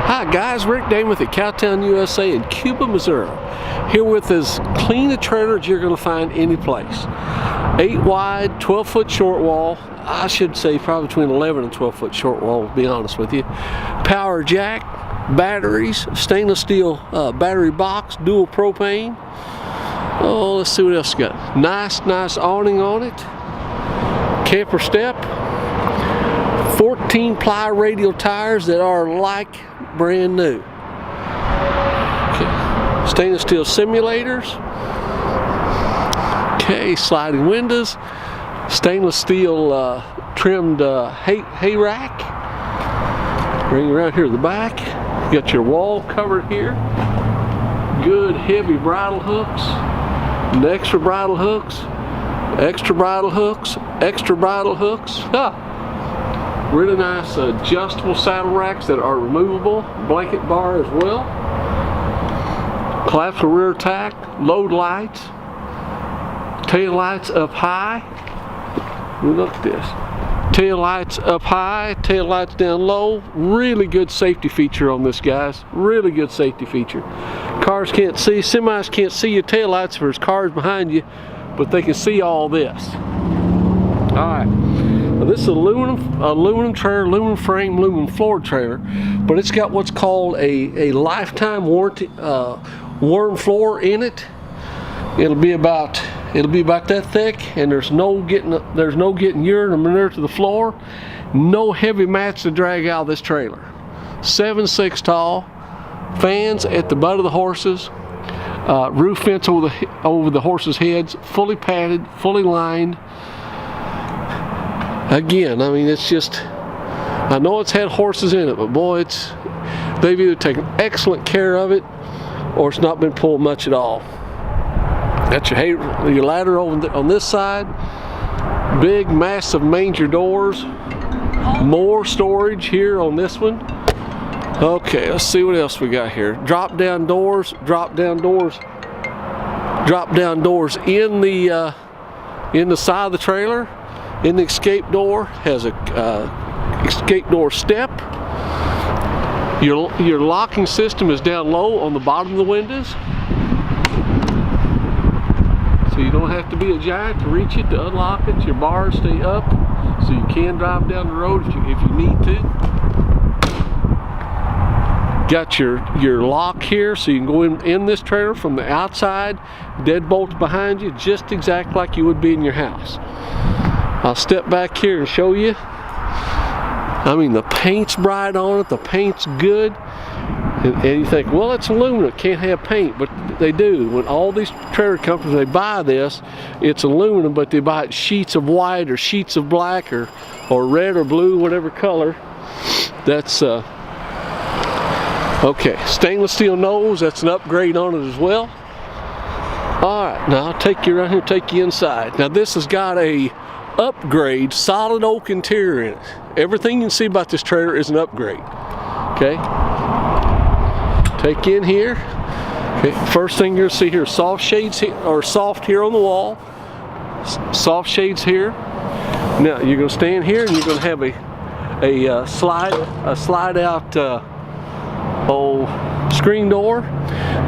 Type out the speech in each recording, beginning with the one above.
Hi guys, Rick Damon at Cowtown USA in Cuba, Missouri. Here with as clean a trailer as you're going to find any place. 8 wide, 12-foot short wall. I should say probably between 11 and 12-foot short wall, to be honest with you. Power jack, batteries, stainless steel battery box, dual propane. Oh, let's see what else we got. Nice awning on it. Camper step. 14 ply radial tires that are like brand new. Okay. Stainless steel simulators. Okay, sliding windows. Stainless steel trimmed Hayrack. Bring around here to the back. You got your wall covered here. Good heavy bridle hooks. And extra bridle hooks. Extra bridle hooks. Extra bridle hooks. Really nice adjustable saddle racks that are removable. Blanket bar as well. Collapsible rear tack. Load lights. Tail lights up high. Look at this. Tail lights up high. Tail lights down low. Really good safety feature on this, guys. Really good safety feature. Cars can't see. Semis can't see your tail lights if there's cars behind you, but they can see all this. All right. Now this is aluminum trailer, aluminum frame, aluminum floor trailer, but it's got what's called a lifetime warranty worm floor in it. It'll be about that thick, and there's no getting urine or manure to the floor. No heavy mats to drag out of this trailer. 7'6" tall. Fans at the butt of the horses. Roof vents over the horses' heads. Fully padded, fully lined. Again, I mean, it's just, I know it's had horses in it, but boy, they've either taken excellent care of it or it's not been pulled much at all. Got your ladder on this side. Big, massive manger doors. More storage here on this one. Okay, let's see what else we got here. Drop down doors in the side of the trailer. In the escape door has a escape door step. Your locking system is down low on the bottom of the windows, so you don't have to be a giant to reach it to unlock it. Your bars stay up, so you can drive down the road if you need to. Got your lock here, so you can go in this trailer from the outside. Deadbolts behind you, just exactly like you would be in your house. I'll step back here and show you. I mean, the paint's bright on it, the paint's good. And you think, well, it's aluminum, it can't have paint, but they do. When all these trailer companies, they buy this, it's aluminum, but they buy it sheets of white or sheets of black or red or blue, whatever color. That's, okay, stainless steel nose, that's an upgrade on it as well. All right, now I'll take you around here, take you inside. Now this has got a upgrade solid oak interior in it. Everything you can see about this trailer is an upgrade. Okay, take you in here. Okay, first thing you're gonna see here, soft shades here, or soft here on the wall. Soft shades here. Now you're gonna stand here and you're gonna have a slide out screen door.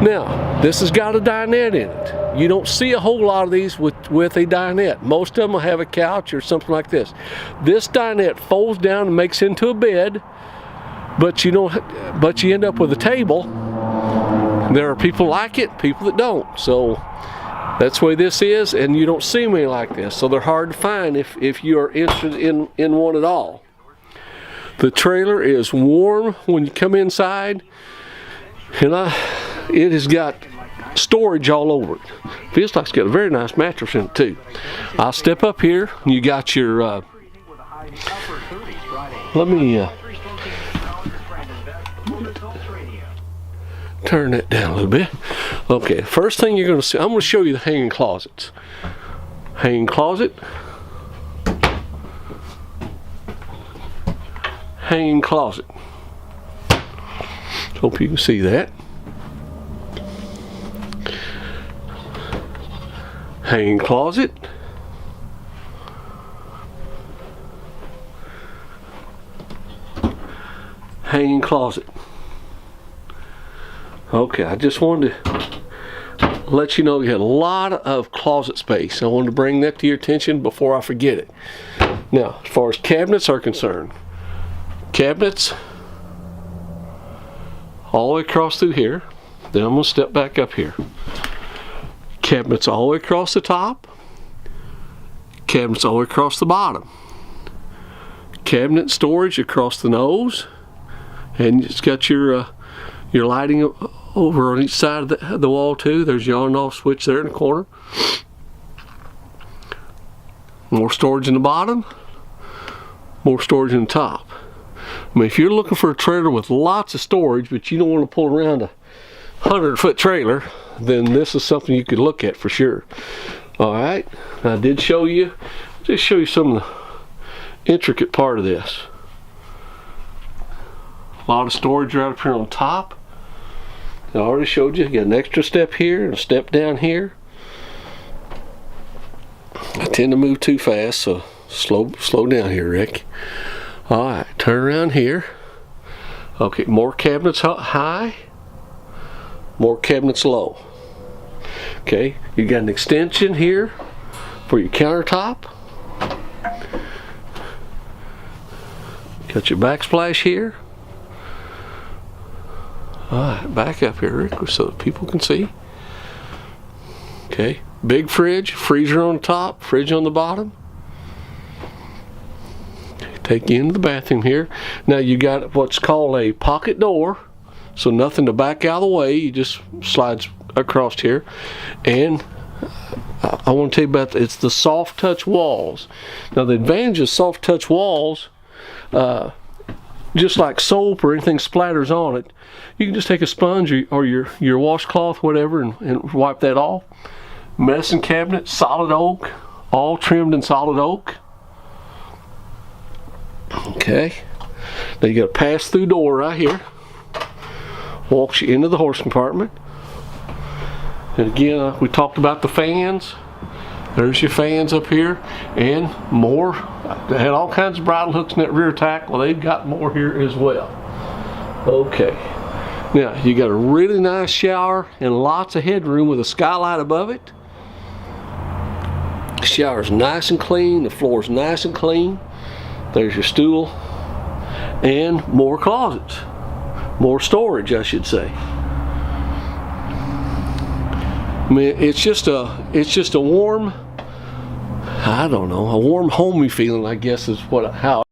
Now this has got a dinette in it. You don't see a whole lot of these with a dinette. Most of them will have a couch or something like this. This dinette folds down and makes into a bed, but you end up with a table. There are people like it, people that don't. So that's the way this is, and you don't see many like this. So they're hard to find if you are interested in one at all. The trailer is warm when you come inside, and it has got storage all over it. Feels like it's got a very nice mattress in it too. I'll step up here. You got your let me turn that down a little bit. Okay, first thing you're going to see, I'm going to show you the hanging closets. Hanging closet. Hanging closet. Hope you can see that. Hanging closet. Hanging closet. Okay, I just wanted to let you know you had a lot of closet space. I wanted to bring that to your attention before I forget it. Now, as far as cabinets are concerned, cabinets all the way across through here. Then I'm going to step back up here. Cabinets all the way across the top. Cabinets all the way across the bottom. Cabinet storage across the nose. And it's got your lighting over on each side of the wall too. There's your on-off switch there in the corner. More storage in the bottom. More storage in the top. I mean, if you're looking for a trailer with lots of storage, but you don't want to pull around a 100-foot trailer, then this is something you could look at for sure. All right, I did show you, just show you some of the intricate part of this. A lot of storage right up here on top. I already showed you. You got an extra step here and a step down here. I tend to move too fast, so slow down here, Rick. All right, turn around here. Okay, more cabinets high, more cabinets low. Okay, you got an extension here for your countertop. Got your backsplash here. All right, back up here, Rick, so that people can see. Okay, big fridge, freezer on the top, fridge on the bottom. Take you into the bathroom here. Now you got what's called a pocket door, so nothing to back out of the way. You just slides across here. And I want to tell you about it's the soft touch walls. Now the advantage of soft touch walls, just like soap or anything splatters on it, you can just take a sponge or your washcloth, whatever, and wipe that off. Medicine cabinet, solid oak, all trimmed in solid oak. Okay, now you got a pass-through door right here. Walks you into the horse compartment. And again, we talked about the fans. There's your fans up here, and more. They had all kinds of bridle hooks in that rear tack. Well, they've got more here as well. Okay, now you got a really nice shower and lots of headroom with a skylight above it. The shower's nice and clean. The floor's nice and clean. There's your stool, and more closets, more storage, I should say. I mean, it's just a warm, I don't know, a warm, homey feeling, I guess, is how